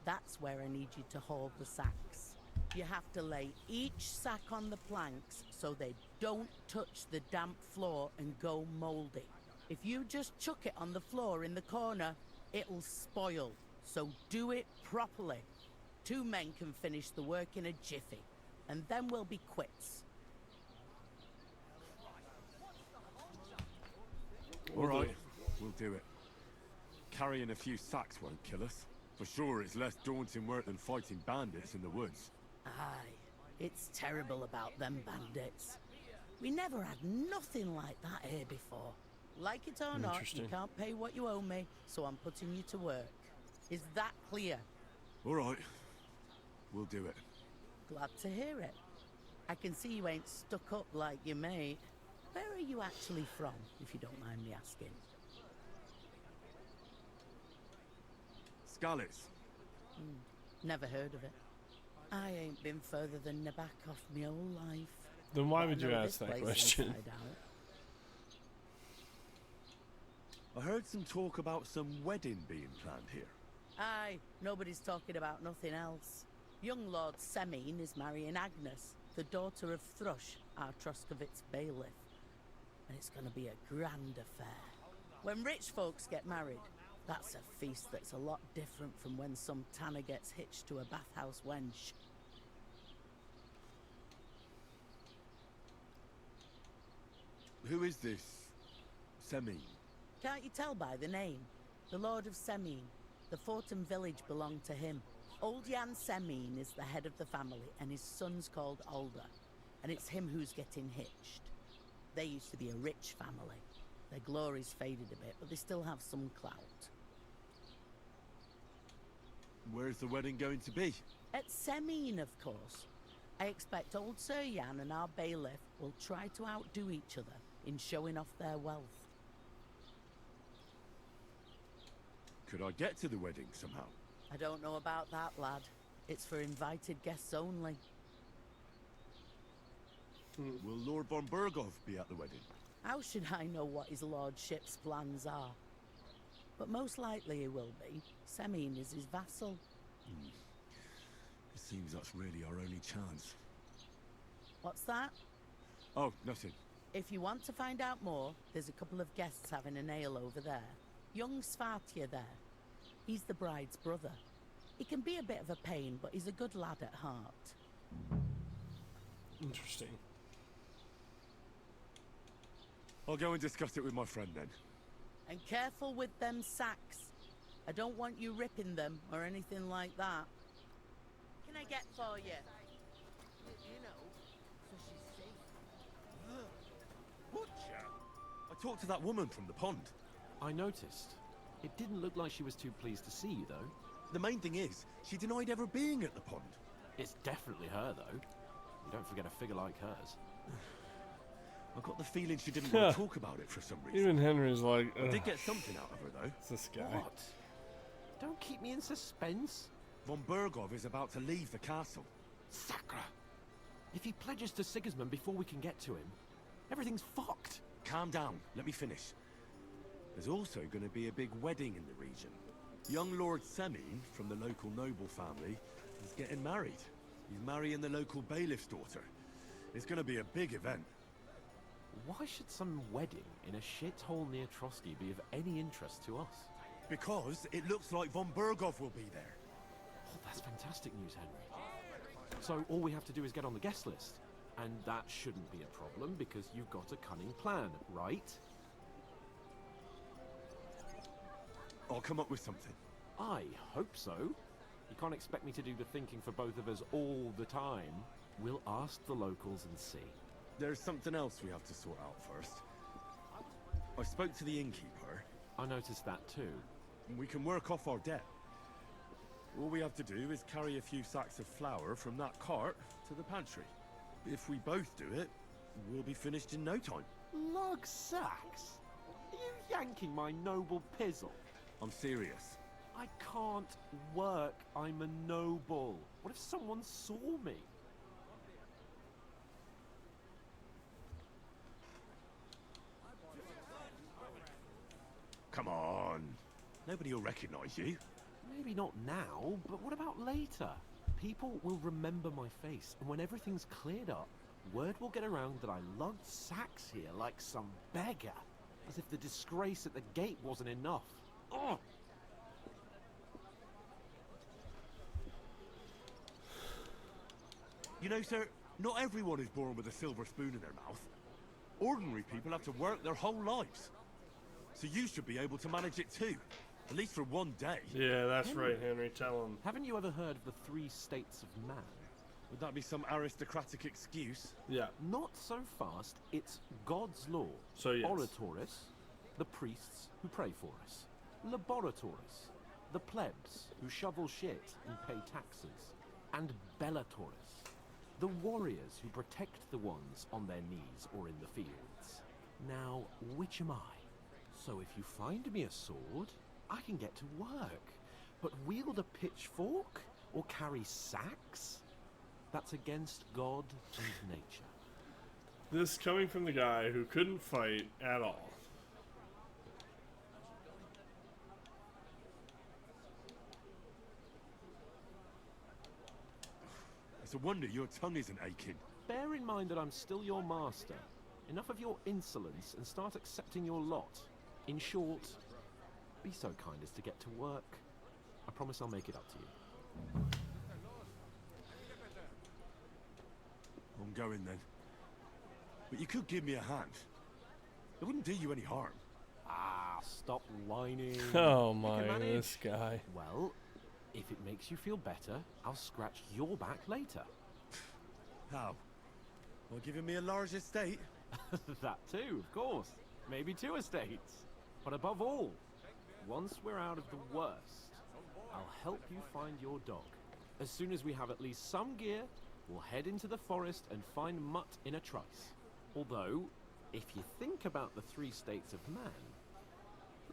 That's where I need you to haul the sacks. You have to lay each sack on the planks so they don't touch the damp floor and go mouldy. If you just chuck it on the floor in the corner, it'll spoil. So do it properly. 2 men can finish the work in a jiffy, and then we'll be quits. All right, we'll do it. Carrying a few sacks won't kill us. For sure, it's less daunting work than fighting bandits in the woods. Aye, it's terrible about them bandits. We never had nothing like that here before. Like it or not, you can't pay what you owe me, so I'm putting you to work. Is that clear? All right, we'll do it. Glad to hear it. I can see you ain't stuck up like your mate. Where are you actually from, if you don't mind me asking? Skalitz. Never heard of it. I ain't been further than the back of my whole life. Then why But I would you know ask this that place question? inside out. I heard some talk about some wedding being planned here. Aye, nobody's talking about nothing else. Young Lord Semine is marrying Agnes, the daughter of Thrush, our Troskovitz bailiff. And it's going to be a grand affair. When rich folks get married, that's a feast that's a lot different from when some tanner gets hitched to a bathhouse wench. Who is this Semine? Can't you tell by the name? The Lord of Semine. The fort and village belong to him. Old Jan Semine is the head of the family, and his son's called Alder. And it's him who's getting hitched. They used to be a rich family. Their glory's faded a bit, but they still have some clout. Where's the wedding going to be? At Semine, of course. I expect old Sir Jan and our bailiff will try to outdo each other in showing off their wealth. Could I get to the wedding somehow? I don't know about that, lad. It's for invited guests only. Will Lord von Berghoff be at the wedding? How should I know what his lordship's plans are? But most likely he will be. Semine is his vassal. It seems that's really our only chance. What's that? Oh, nothing. If you want to find out more, there's a couple of guests having an ale over there. Young Svartje there. He's the bride's brother. He can be a bit of a pain, but he's a good lad at heart. Interesting. I'll go and discuss it with my friend then. And careful with them sacks. I don't want you ripping them or anything like that. What can I get for you? You know, so she's safe. Butcher! I talked to that woman from the pond. I noticed. It didn't look like she was too pleased to see you, though. The main thing is, she denied ever being at the pond. It's definitely her, though. You don't forget a figure like hers. I got the feeling she didn't want to talk about it for some reason. Even Henry's like, I did get something out of her, though. It's this guy. What? Don't keep me in suspense. Von Berghoff is about to leave the castle. Sacra! If he pledges to Sigismund before we can get to him, everything's fucked. Calm down. Let me finish. There's also going to be a big wedding in the region. Young Lord Semine, from the local noble family, is getting married. He's marrying the local bailiff's daughter. It's going to be a big event. Why should some wedding in a shithole near Trotsky be of any interest to us? Because it looks like von Berghoff will be there. Oh, that's fantastic news, Henry. So all we have to do is get on the guest list. And that shouldn't be a problem because you've got a cunning plan, right? I'll come up with something. I hope so. You can't expect me to do the thinking for both of us all the time. We'll ask the locals and see. There's something else we have to sort out first. I spoke to the innkeeper. I noticed that too. We can work off our debt. All we have to do is carry a few sacks of flour from that cart to the pantry. If we both do it, we'll be finished in no time. Lug sacks? Are you yanking my noble pizzle? I'm serious. I can't work. I'm a noble. What if someone saw me? Come on. Nobody will recognize you. Maybe not now, but what about later? People will remember my face, and when everything's cleared up, word will get around that I lugged sacks here like some beggar. As if the disgrace at the gate wasn't enough. Ugh! You know, sir, not everyone is born with a silver spoon in their mouth. Ordinary people have to work their whole lives. So you should be able to manage it too. At least for one day. Yeah, that's right, Henry. Tell him. Haven't you ever heard of the 3 states of man? Would that be some aristocratic excuse? Yeah. Not so fast. It's God's law. So yes. Oratoris, the priests who pray for us. Laboratoris, the plebs who shovel shit and pay taxes. And Bellatoris, the warriors who protect the ones on their knees or in the fields. Now, which am I? So if you find me a sword, I can get to work. But wield a pitchfork or carry sacks? That's against God and nature. This coming from the guy who couldn't fight at all. It's a wonder your tongue isn't aching. Bear in mind that I'm still your master. Enough of your insolence and start accepting your lot. In short, be so kind as to get to work. I promise I'll make it up to you. I'm going then. But you could give me a hand. It wouldn't do you any harm. Ah, stop whining. Oh You my, can manage. this guy. Well, if it makes you feel better, I'll scratch your back later. How? Well, giving me a large estate? That too, of course. Maybe 2 estates. But above all, once we're out of the worst, I'll help you find your dog. As soon as we have at least some gear, we'll head into the forest and find Mutt in a trice. Although, if you think about the 3 states of man,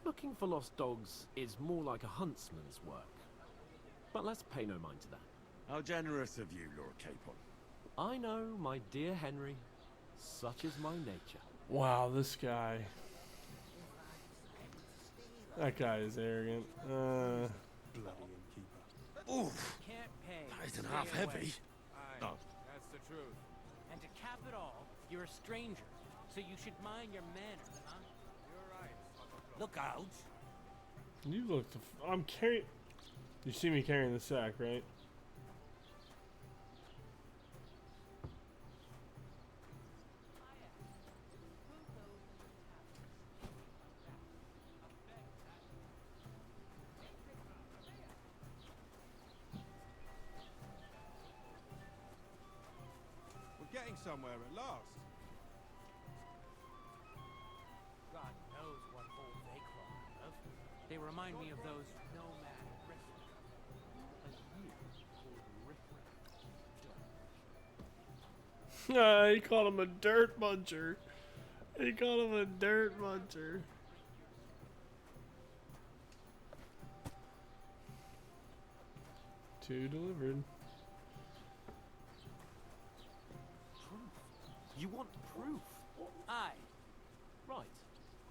looking for lost dogs is more like a huntsman's work. But let's pay no mind to that. How generous of you, Lord Capon. I know, my dear Henry. Such is my nature. Wow, this guy. That guy is arrogant. Bloody innkeeper. Oof! Can't pay. That isn't Stay half away. heavy. Aye, Oh. that's the truth. And to cap it all, you're a stranger, so you should mind your manners, huh? You're right. Look out! You look. I'm carrying. You see me carrying the sack, right? We're getting somewhere at last. God knows what hole they crawl out of. They remind me of those nomad riffraff. He called him a dirt muncher. He called him a dirt muncher. Two delivered. Proof? You want proof? Aye. Right.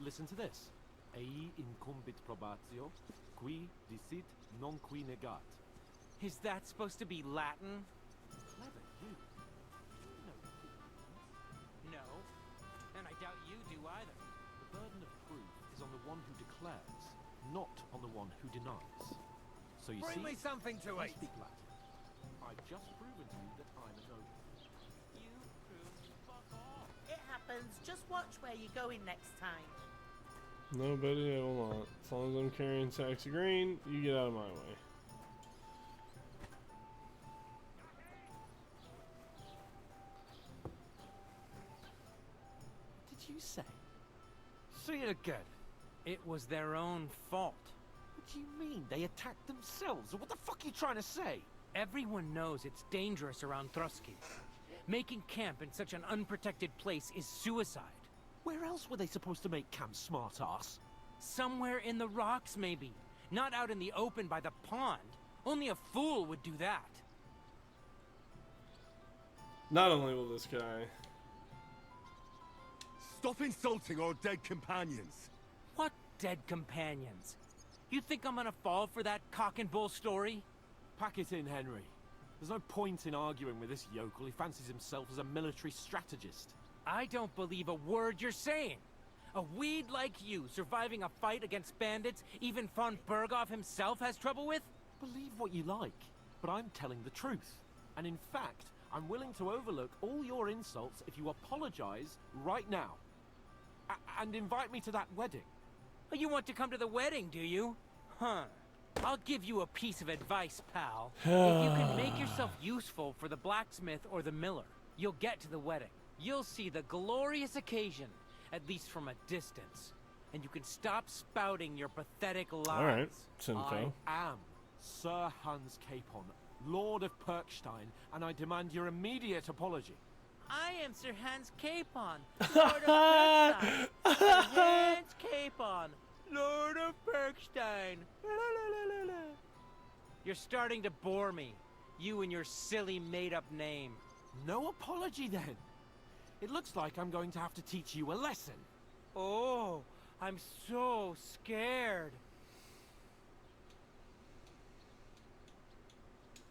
Listen to this. Ei incumbit probatio, qui dicit non qui negat. Is that supposed to be Latin? Clever you. No. No. And I doubt you do either. The burden of proof is on the one who declares, not on the one who denies. So you Bring see, me something to I eat. speak Latin. I've just proven to you that I'm a noble. You proved fuck all. It happens. Just watch where you're going next time. Nobody will not. As long as I'm carrying sacks of grain, you get out of my way. What did you say? Say it again. It was their own fault. What do you mean? They attacked themselves? Or what the fuck are you trying to say? Everyone knows it's dangerous around Trusky. Making camp in such an unprotected place is suicide. Where else were they supposed to make camp, smartass? Somewhere in the rocks, maybe. Not out in the open by the pond. Only a fool would do that. Not only will this guy. Stop insulting our dead companions. What dead companions? You think I'm gonna fall for that cock and bull story? Pack it in, Henry. There's no point in arguing with this yokel. He fancies himself as a military strategist. I don't believe a word you're saying. A weed like you surviving a fight against bandits even von Berghoff himself has trouble with? Believe what you like, but I'm telling the truth. And in fact, I'm willing to overlook all your insults if you apologize right now. And invite me to that wedding. Oh, you want to come to the wedding, do you? Huh. I'll give you a piece of advice, pal. If you can make yourself useful for the blacksmith or the miller, you'll get to the wedding. You'll see the glorious occasion, at least from a distance. And you can stop spouting your pathetic lies. Alright, Simcoe. I am Sir Hans Capon, Lord of Perkstein, and I demand your immediate apology. I am Sir Hans Capon, Lord of Perkstein. Sir Hans Capon, Lord of Perkstein. You're starting to bore me. You and your silly made-up name. No apology then. It looks like I'm going to have to teach you a lesson. Oh, I'm so scared.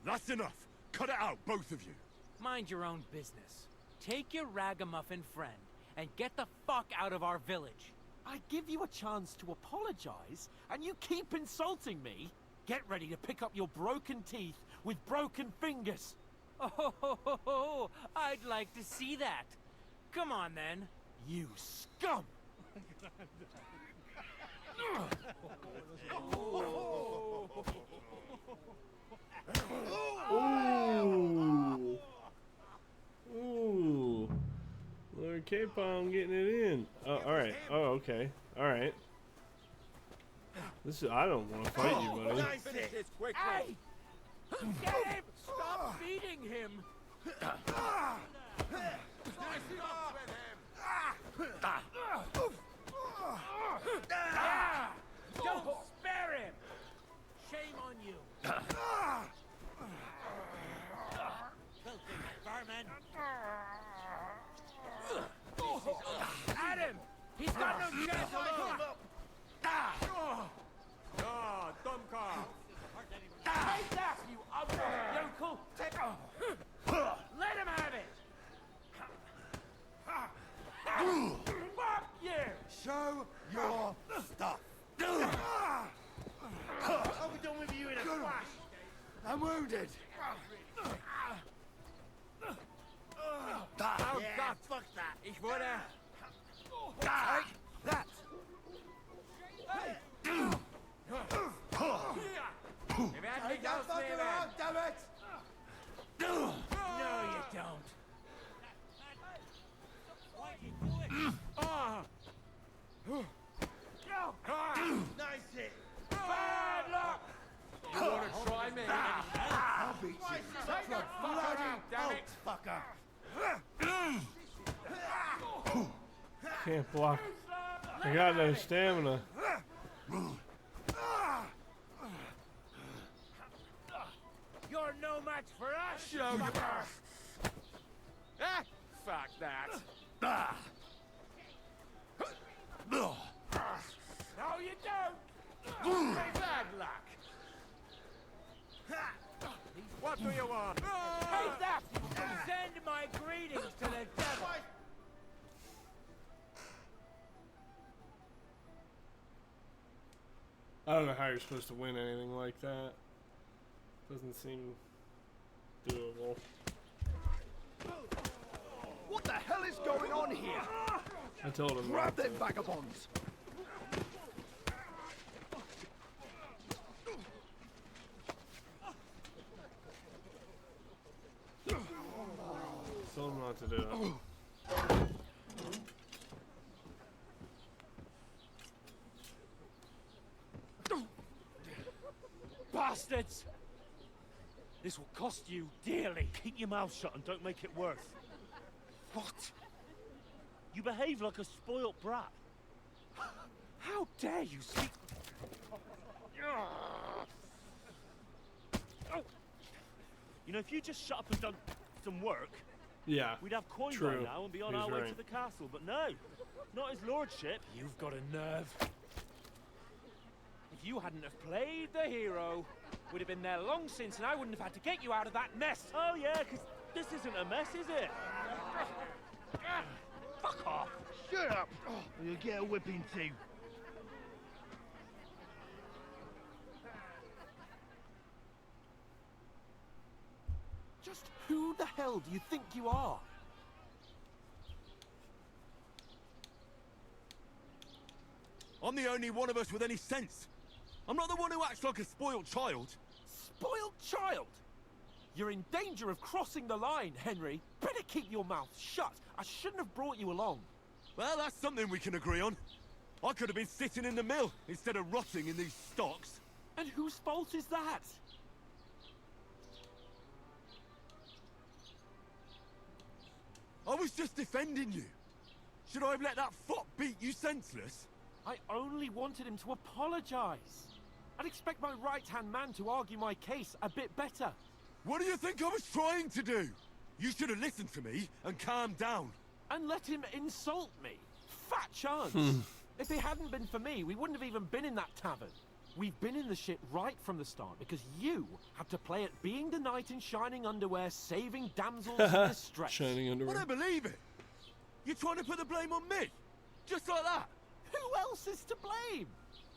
That's enough. Cut it out, both of you. Mind your own business. Take your ragamuffin friend and get the fuck out of our village. I give you a chance to apologize, and you keep insulting me. Get ready to pick up your broken teeth with broken fingers. Oh, I'd like to see that. Come on, then. You scum! Ooh. Ooh. Lord Capon getting it in. Oh, alright. Oh, okay. Alright. This is, I don't want to fight you, buddy. Finish this quickly. Hey! Get him! Stop beating him! Don't spare him! Shame on you! Filthy vermin! At him! He's got no chance alone! Dumbcar! Take that, you ugly yokel! Let him have it! Fuck you! Show your stuff. I'll be done with you in a flash! I'm wounded. Yeah, fuck that! Ich wurde... That. Wir werden dich ausnehmen! Damn it! No, you don't! Why you do it? Nice hit! Bad luck! You wanna try me? I'll beat you. Take that fucker out, damn it! Fucker. Can't block. I got no stamina. You're no match for us! Show your Ah, fuck that! No, you don't! Bad luck! What do you want? Take that! Send my greetings to the devil! I don't know how you're supposed to win anything like that. Doesn't seem doable. What the hell is going on here? I told him Grab not to. them vagabonds! Told him not to do it. Bastards! This will cost you dearly. Keep your mouth shut and don't make it worse. What? You behave like a spoilt brat. How dare you speak? You know, if you just shut up and done some work, Yeah. we'd have coin True. by now and be on He's our way right. to the castle. But no, not his lordship. You've got a nerve. If you hadn't have played the hero, we'd have been there long since, and I wouldn't have had to get you out of that mess. Oh yeah, because this isn't a mess, is it? Fuck off! Shut up! Or you'll get a whipping too. Just who the hell do you think you are? I'm the only one of us with any sense. I'm not the one who acts like a spoiled child. Spoiled child? You're in danger of crossing the line, Henry. Better keep your mouth shut. I shouldn't have brought you along. Well, that's something we can agree on. I could have been sitting in the mill instead of rotting in these stocks. And whose fault is that? I was just defending you. Should I have let that fop beat you senseless? I only wanted him to apologize. I'd expect my right-hand man to argue my case a bit better. What do you think I was trying to do? You should have listened to me and calmed down. And let him insult me. Fat chance. If it hadn't been for me, we wouldn't have even been in that tavern. We've been in the shit right from the start because you had to play at being the knight in shining underwear, saving damsels in distress. Shining underwear. I don't believe it. You're trying to put the blame on me? Just like that? Who else is to blame?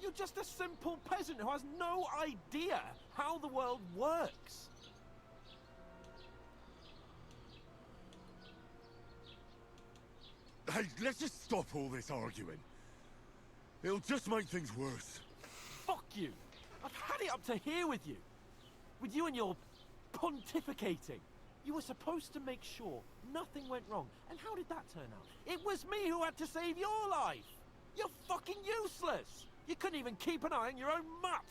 You're just a simple peasant who has no idea how the world works. Hey, let's just stop all this arguing. It'll just make things worse. Fuck you. I've had it up to here with you. With you and your pontificating. You were supposed to make sure nothing went wrong. And how did that turn out? It was me who had to save your life. You're fucking useless. You couldn't even keep an eye on your own mutt.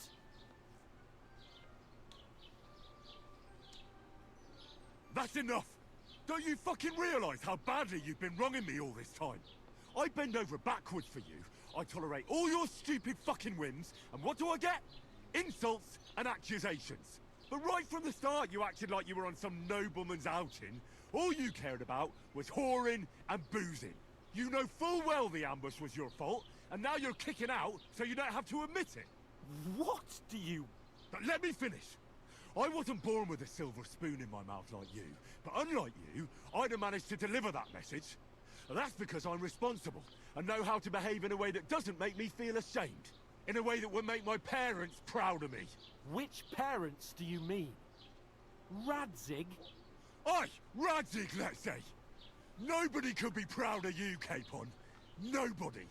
That's enough. Don't you fucking realise how badly you've been wronging me all this time? I bend over backwards for you. I tolerate all your stupid fucking whims. And what do I get? Insults and accusations. But right from the start, you acted like you were on some nobleman's outing. All you cared about was whoring and boozing. You know full well the ambush was your fault, and now you're kicking out so you don't have to admit it. What do you... But let me finish. I wasn't born with a silver spoon in my mouth like you, but unlike you, I'd have managed to deliver that message. And that's because I'm responsible, and know how to behave in a way that doesn't make me feel ashamed. In a way that would make my parents proud of me. Which parents do you mean? Radzig? Aye, Radzig, let's say. Nobody could be proud of you, Capon. Nobody.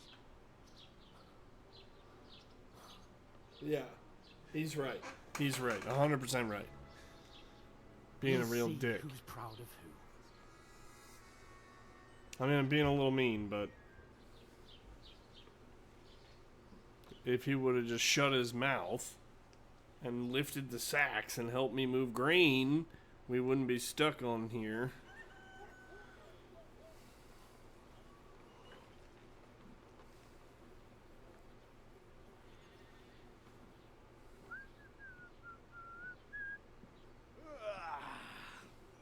Yeah, he's right. He's right. 100% right. Being We'll a real see dick. Who's proud of who? I mean, I'm being a little mean, but if he would have just shut his mouth and lifted the sacks and helped me move grain, we wouldn't be stuck on here.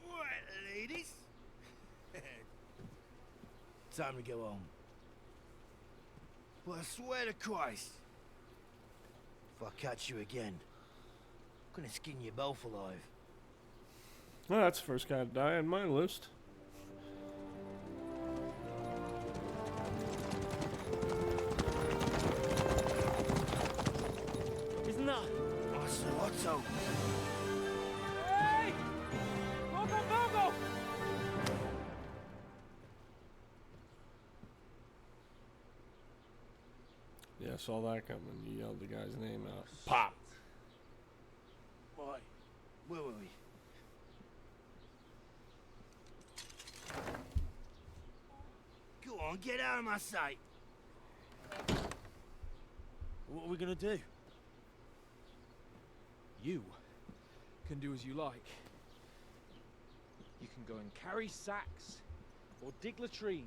Right, ladies. Time to go home. But I swear to Christ, if I catch you again, I'm gonna skin you both alive. Well, that's the first guy to die on my list. Isn't that Master Otto? Hey! Go! Yeah, I saw that coming. You yelled the guy's name out. Pop! Why? Where were we? Go on, get out of my sight. What are we gonna do? You can do as you like. You can go and carry sacks or dig latrines.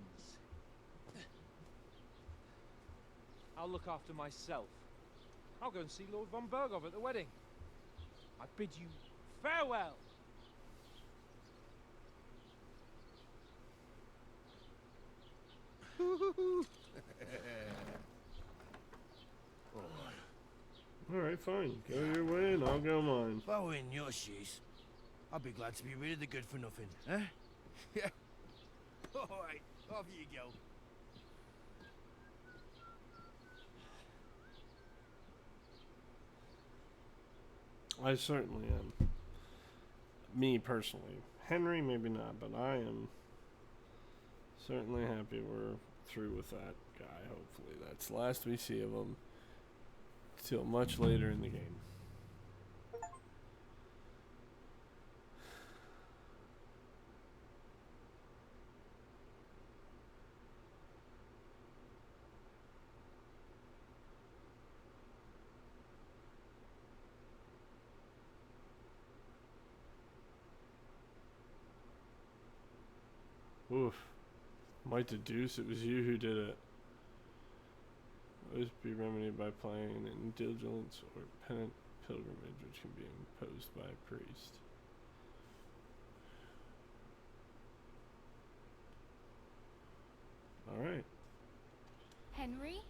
I'll look after myself. I'll go and see Lord von Berghoff at the wedding. I bid you farewell. Alright, fine. Go your way and I'll go mine. If I were in your shoes, I'd be glad to be rid of the good for nothing, eh? Yeah. Alright, off you go. I certainly am. Me personally. Henry, maybe not, but I am certainly happy we're through with that guy, hopefully. That's the last we see of him till much later in the game. Oof. Might deduce it was you who did it. Always be remedied by playing an indulgence or penance pilgrimage, which can be imposed by a priest. Henry?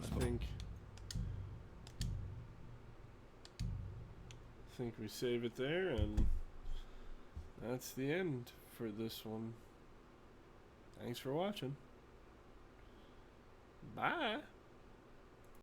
I think we save it there, and that's the end for this one. Thanks for watching. Bye.